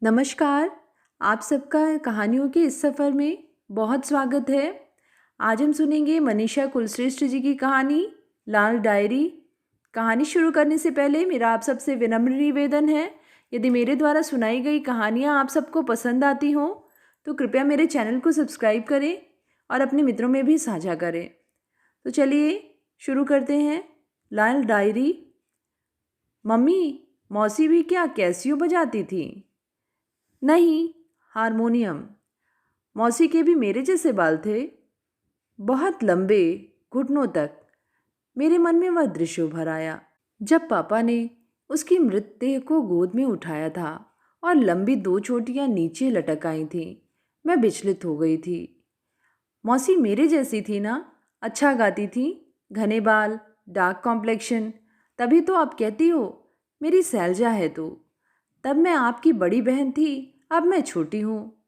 नमस्कार। आप सबका कहानियों के इस सफ़र में बहुत स्वागत है। आज हम सुनेंगे मनीषा कुलश्रेष्ठ जी की कहानी लाल डायरी। कहानी शुरू करने से पहले मेरा आप सबसे विनम्र निवेदन है, यदि मेरे द्वारा सुनाई गई कहानियाँ आप सबको पसंद आती हों तो कृपया मेरे चैनल को सब्सक्राइब करें और अपने मित्रों में भी साझा करें। तो चलिए शुरू करते हैं। लाल डायरी। मम्मी, मौसी भी क्या कैसियो बजाती थी? नहीं, हारमोनियम। मौसी के भी मेरे जैसे बाल थे, बहुत लंबे, घुटनों तक। मेरे मन में वह दृश्य उभर आया जब पापा ने उसकी मृतदेह को गोद में उठाया था और लंबी दो चोटियां नीचे लटक आई थीं। मैं विचलित हो गई थी। मौसी मेरे जैसी थी ना, अच्छा गाती थी, घने बाल, डार्क कॉम्प्लेक्शन। तभी तो आप कहती हो मेरी सैलजा है तो। तब मैं आपकी बड़ी बहन थी, अब मैं छोटी हूँ।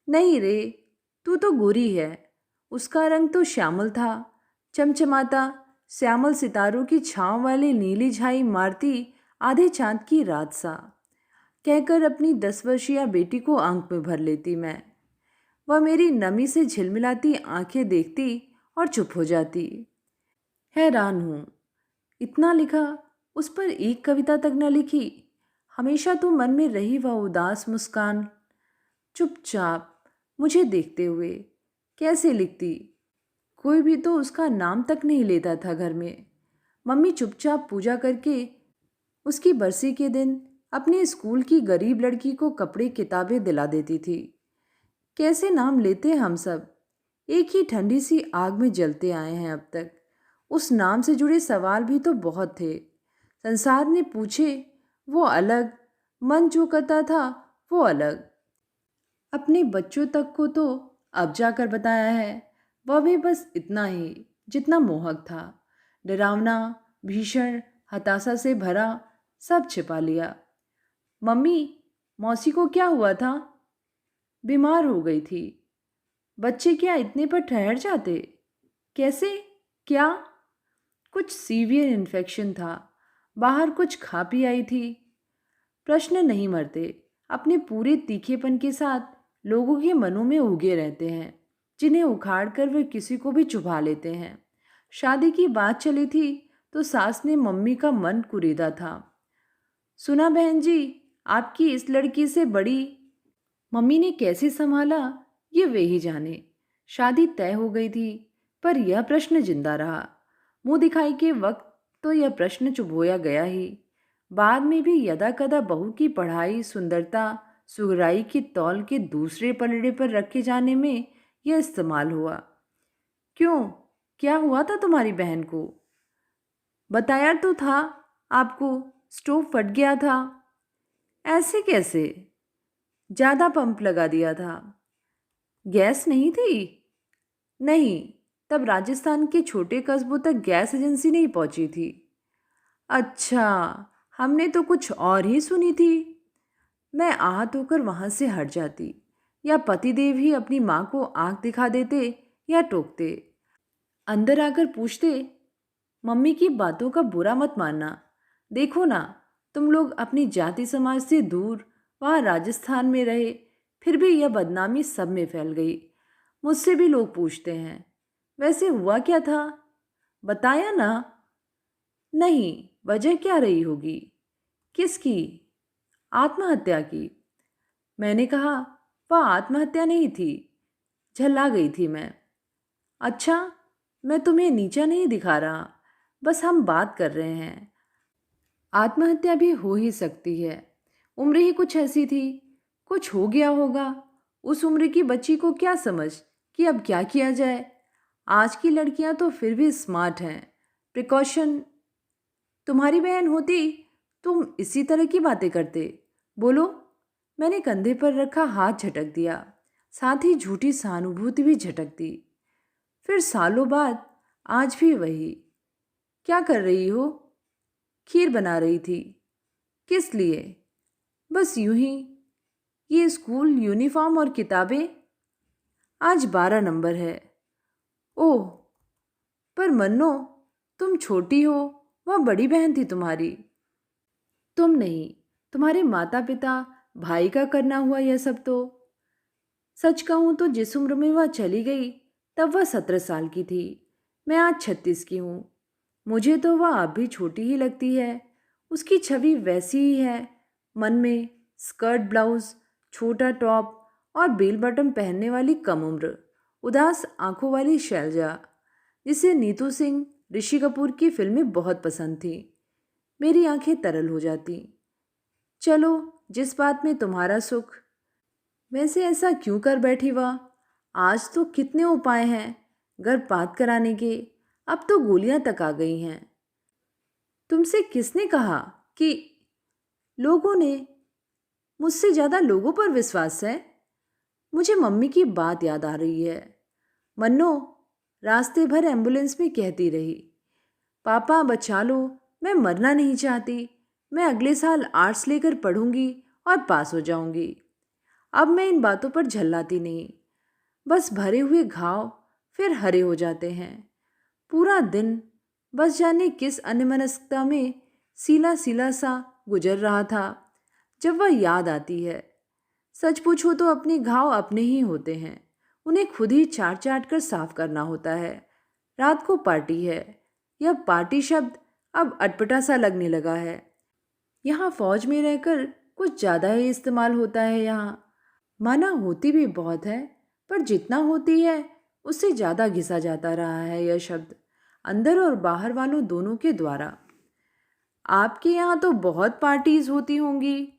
नहीं रे, तू तो गोरी है। उसका रंग तो श्यामल था, चमचमाता, श्यामल सितारों की छांव वाली नीली झाई मारती आधे चांद की रात सा, कहकर अपनी 10 वर्षीय बेटी को आंख में भर लेती मैं। वह मेरी नमी से झिलमिलाती आंखें देखती और चुप हो जाती। हैरान हूँ, इतना लिखा, उस पर एक कविता तक न लिखी। हमेशा तो मन में रही वह उदास मुस्कान, चुपचाप मुझे देखते हुए। कैसे लिखती? कोई भी तो उसका नाम तक नहीं लेता था घर में। मम्मी चुपचाप पूजा करके उसकी बरसी के दिन अपने स्कूल की गरीब लड़की को कपड़े किताबें दिला देती थी। कैसे नाम लेते हम सब, एक ही ठंडी सी आग में जलते आए हैं अब तक। उस नाम से जुड़े सवाल भी तो बहुत थे। संसार ने पूछे वो अलग, मन जो करता था वो अलग। अपने बच्चों तक को तो अब जाकर बताया है, वह भी बस इतना ही जितना मोहक था। डरावना, भीषण, हताशा से भरा, सब छिपा लिया। मम्मी, मौसी को क्या हुआ था? बीमार हो गई थी। बच्चे क्या इतने पर ठहर जाते? कैसे? क्या? कुछ सीवियर इन्फेक्शन था, बाहर कुछ खा पी आई थी। प्रश्न नहीं मरते, अपने पूरे तीखेपन के साथ लोगों के मनों में उगे रहते हैं, जिन्हें उखाड़ कर वे किसी को भी चुभा लेते हैं। शादी की बात चली थी तो सास ने मम्मी का मन कुरेदा था। सुना बहन जी, आपकी इस लड़की से बड़ी। मम्मी ने कैसे संभाला ये वे ही जाने। शादी तय हो गई थी, पर यह प्रश्न जिंदा रहा। मुंह दिखाई के वक्त तो यह प्रश्न चुभोया गया ही। बाद में भी यदा कदा बहू की पढ़ाई, सुंदरता, सुगराई की तौल के दूसरे पलड़े पर रखे जाने में यह इस्तेमाल हुआ। क्यों, क्या हुआ था तुम्हारी बहन को? बताया तो था आपको, स्टोव फट गया था। ऐसे कैसे? ज़्यादा पंप लगा दिया था। गैस नहीं थी? नहीं, तब राजस्थान के छोटे कस्बों तक गैस एजेंसी नहीं पहुंची थी। अच्छा, हमने तो कुछ और ही सुनी थी। मैं आहत होकर वहां से हट जाती, या पतिदेव ही अपनी माँ को आंख दिखा देते या टोकते। अंदर आकर पूछते, मम्मी की बातों का बुरा मत मानना। देखो ना, तुम लोग अपनी जाति समाज से दूर वहाँ राजस्थान में रहे, फिर भी यह बदनामी सब में फैल गई। मुझसे भी लोग पूछते हैं, वैसे हुआ क्या था? बताया ना? नहीं, वजह क्या रही होगी? किसकी? आत्महत्या की। मैंने कहा, वह आत्महत्या नहीं थी, झल्ला गई थी मैं। अच्छा, मैं तुम्हें नीचा नहीं दिखा रहा, बस हम बात कर रहे हैं। आत्महत्या भी हो ही सकती है, उम्र ही कुछ ऐसी थी। कुछ हो गया होगा। उस उम्र की बच्ची को क्या समझ कि अब क्या किया जाए। आज की लड़कियां तो फिर भी स्मार्ट हैं। प्रिकॉशन। तुम्हारी बहन होती, तुम इसी तरह की बातें करते। बोलो। मैंने कंधे पर रखा हाथ झटक दिया, साथ ही झूठी सहानुभूति भी झटक दी। फिर सालों बाद आज भी वही। क्या कर रही हो? खीर बना रही थी। किस लिए? बस यूं ही। ये स्कूल यूनिफॉर्म और किताबें? आज 12 नंबर है। ओह, पर मन्नो, तुम छोटी हो, वह बड़ी बहन थी तुम्हारी। तुम नहीं, तुम्हारे माता पिता भाई का करना हुआ यह सब तो। सच कहूँ तो जिस उम्र में वह चली गई तब वह 17 साल की थी। मैं आज 36 की हूँ। मुझे तो वह अब भी छोटी ही लगती है। उसकी छवि वैसी ही है। मन में स्कर्ट ब्लाउज, छोटा टॉप और बेल बटन पहनने वाली कम उम्र उदास आंखों वाली शैलजा, जिसे नीतू सिंह, ऋषि कपूर की फिल्में बहुत पसंद थी। मेरी आंखें तरल हो जाती। चलो, जिस बात में तुम्हारा सुख। वैसे ऐसा क्यों कर बैठी वह? आज तो कितने उपाय हैं गर्भपात कराने के। अब तो गोलियां तक आ गई हैं। तुमसे किसने कहा कि लोगों ने? मुझसे ज़्यादा लोगों पर विश्वास है। मुझे मम्मी की बात याद आ रही है। मन्नो रास्ते भर एम्बुलेंस में कहती रही, पापा बचा लो, मैं मरना नहीं चाहती। मैं अगले साल आर्ट्स लेकर पढ़ूंगी और पास हो जाऊंगी। अब मैं इन बातों पर झल्लाती नहीं। बस भरे हुए घाव फिर हरे हो जाते हैं। पूरा दिन बस जाने किस अन्यमनस्कता में सीला सीला सा गुजर रहा था। जब वह याद आती है, सच पूछो तो अपने घाव अपने ही होते हैं। उन्हें खुद ही चाट चाट कर साफ करना होता है। रात को पार्टी है। यह पार्टी शब्द अब अटपटा सा लगने लगा है। यहाँ फौज में रहकर कुछ ज़्यादा ही इस्तेमाल होता है। यहाँ माना होती भी बहुत है, पर जितना होती है उससे ज़्यादा घिसा जाता रहा है यह शब्द, अंदर और बाहर वालों दोनों के द्वारा। आपके यहाँ तो बहुत पार्टीज होती होंगी।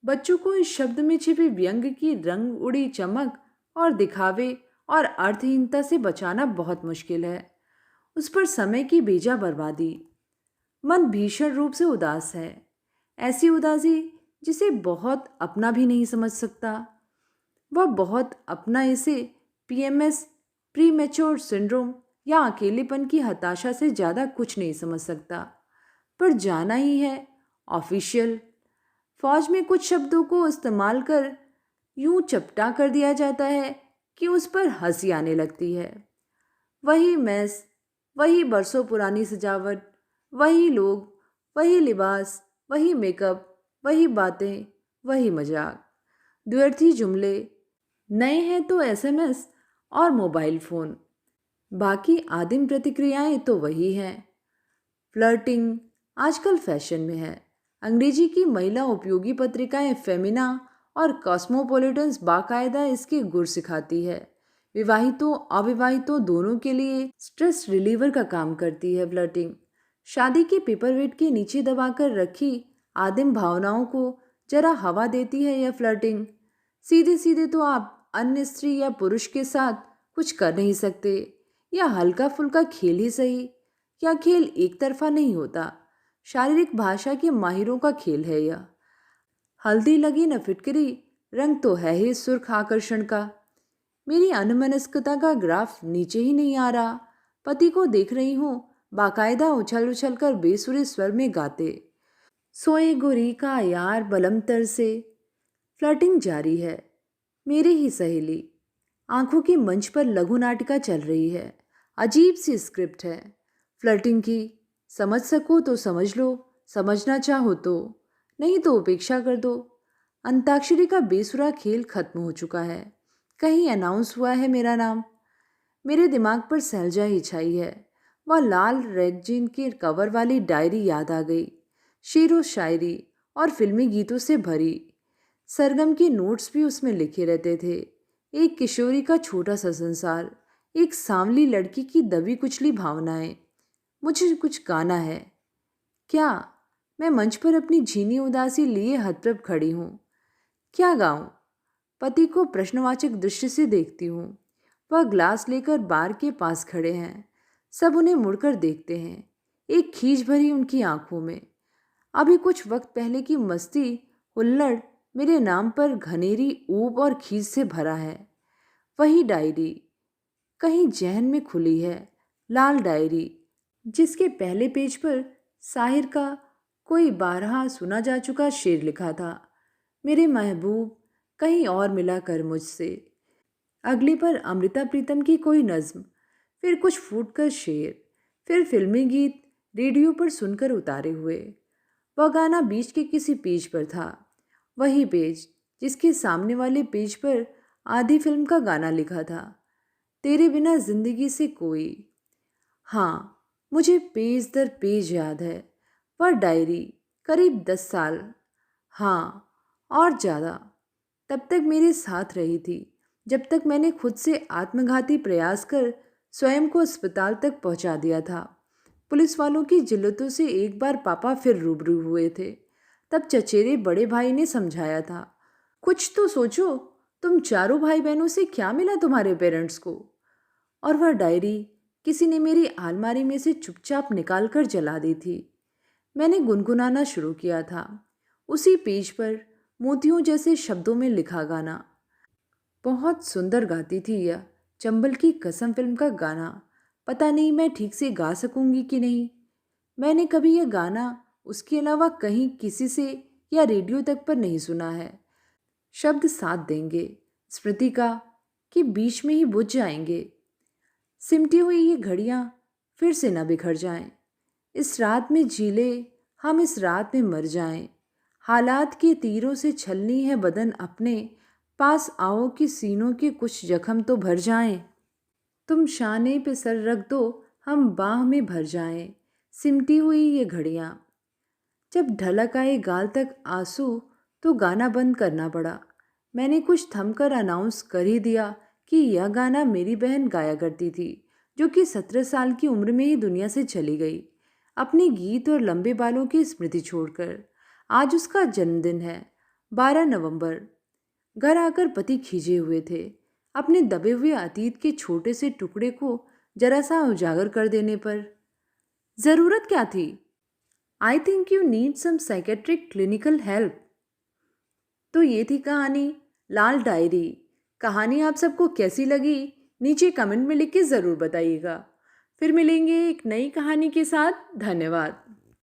बच्चों को इस शब्द में छिपी व्यंग की रंग उड़ी चमक और दिखावे और अर्थहीनता से बचाना बहुत मुश्किल है। उस पर समय की बेजा बर्बादी। मन भीषण रूप से उदास है। ऐसी उदासी जिसे बहुत अपना भी नहीं समझ सकता। वह बहुत अपना इसे पीएमएस, प्री मैच्योर सिंड्रोम या अकेलेपन की हताशा से ज़्यादा कुछ नहीं समझ सकता। पर जाना ही है। ऑफिशियल फौज में कुछ शब्दों को इस्तेमाल कर यूं चपटा कर दिया जाता है कि उस पर हंसी आने लगती है। वही मैस, वही बरसों पुरानी सजावट, वही लोग, वही लिबास, वही मेकअप, वही बातें, वही मजाक, द्व्यर्थी जुमले। नए हैं तो एसएमएस और मोबाइल फ़ोन। बाकी आदिम प्रतिक्रियाएं तो वही हैं। फ्लर्टिंग आजकल फैशन में है। अंग्रेजी की महिला उपयोगी पत्रिकाएं फेमिना और कॉस्मोपॉलिटन्स बाकायदा इसके गुर सिखाती है। विवाहितों अविवाहितों दोनों के लिए स्ट्रेस रिलीवर का काम करती है फ्लर्टिंग। शादी के पेपरवेट के नीचे दबाकर रखी आदिम भावनाओं को जरा हवा देती है यह फ्लर्टिंग। सीधे सीधे तो आप अन्य स्त्री या पुरुष के साथ कुछ कर नहीं सकते। या हल्का फुल्का खेल ही सही। क्या खेल एक तरफा नहीं होता। शारीरिक भाषा के माहिरों का खेल है यह। हल्दी लगी न फिटकरी, रंग तो है ही सुर्ख आकर्षण का। मेरी अनमनस्कता का ग्राफ नीचे ही नहीं आ रहा। पति को देख रही हूँ बाकायदा उछल उछल कर बेसुरे स्वर में गाते, सोए गोरी का यार बलमतर से। फ्लर्टिंग जारी है। मेरी ही सहेली। आंखों की मंच पर लघु नाटिका चल रही है। अजीब सी स्क्रिप्ट है फ्लर्टिंग की। समझ सको तो समझ लो, समझना चाहो तो, नहीं तो उपेक्षा कर दो। अंताक्षरी का बेसुरा खेल खत्म हो चुका है। कहीं अनाउंस हुआ है मेरा नाम। मेरे दिमाग पर सैलजा ही छाई है। वह लाल रेगजीन के कवर वाली डायरी याद आ गई। शेरो शायरी और फिल्मी गीतों से भरी। सरगम के नोट्स भी उसमें लिखे रहते थे। एक किशोरी का छोटा सा संसार, एक सांवली लड़की की दबी कुचली भावनाएं। मुझे कुछ गाना है। क्या? मैं मंच पर अपनी झीनी उदासी लिए हतप्रभ खड़ी हूँ। क्या गाऊं? पति को प्रश्नवाचक दृष्टि से देखती हूँ। वह ग्लास लेकर बार के पास खड़े हैं। सब उन्हें मुड़कर देखते हैं, एक खींच भरी उनकी आंखों में। अभी कुछ वक्त पहले की मस्ती हुल्लड़ मेरे नाम पर घनेरी ऊब और खींच से भरा है। वही डायरी कहीं जहन में खुली है। लाल डायरी जिसके पहले पेज पर साहिर का कोई बारहा सुना जा चुका शेर लिखा था, मेरे महबूब कहीं और मिला कर मुझसे। अगले पर अमृता प्रीतम की कोई नज्म, फिर कुछ फूटकर शेर, फिर फिल्मी गीत रेडियो पर सुनकर उतारे हुए। वह गाना बीच के किसी पेज पर था वही पेज जिसके सामने वाले पेज पर आधी फिल्म का गाना लिखा था, तेरे बिना जिंदगी से कोई। हाँ, मुझे पेज दर पेज याद है। वह डायरी करीब 10 साल, हाँ, और ज़्यादा, तब तक मेरे साथ रही थी, जब तक मैंने खुद से आत्मघाती प्रयास कर स्वयं को अस्पताल तक पहुंचा दिया था। पुलिस वालों की जिल्लतों से एक बार पापा फिर रूबरू हुए थे। तब चचेरे बड़े भाई ने समझाया था, कुछ तो सोचो, तुम चारों भाई बहनों से क्या मिला तुम्हारे पेरेंट्स को। और वह डायरी किसी ने मेरी अलमारी में से चुपचाप निकाल कर जला दी थी। मैंने गुनगुनाना शुरू किया था, उसी पेज पर मोतियों जैसे शब्दों में लिखा गाना। बहुत सुंदर गाती थी यह, चंबल की कसम फिल्म का गाना। पता नहीं मैं ठीक से गा सकूंगी कि नहीं। मैंने कभी यह गाना उसके अलावा कहीं किसी से या रेडियो तक पर नहीं सुना है। शब्द साथ देंगे, स्मृति का, कि बीच में ही बुझ जाएंगे। सिमटी हुई ये घड़ियां फिर से न बिखर जाएं। इस रात में जी ले, हम इस रात में मर जाएं। हालात के तीरों से छलनी है बदन अपने, पास आओ कि सीनों के कुछ जख्म तो भर जाएं। तुम शाने पे सर रख दो, हम बाह में भर जाएं। सिमटी हुई ये घड़ियां। जब ढलक आए गाल तक आंसू तो गाना बंद करना पड़ा। मैंने कुछ थमकर अनाउंस कर ही दिया कि यह गाना मेरी बहन गाया करती थी, जो कि 17 साल की उम्र में ही दुनिया से चली गई, अपने गीत और लंबे बालों की स्मृति छोड़कर। आज उसका जन्मदिन है, 12 नवंबर। घर आकर पति खींचे हुए थे, अपने दबे हुए अतीत के छोटे से टुकड़े को जरा सा उजागर कर देने पर। ज़रूरत क्या थी? I think you need some psychiatric clinical help. तो ये थी कहानी लाल डायरी। कहानी आप सबको कैसी लगी नीचे कमेंट में लिख के ज़रूर बताइएगा। फिर मिलेंगे एक नई कहानी के साथ। धन्यवाद।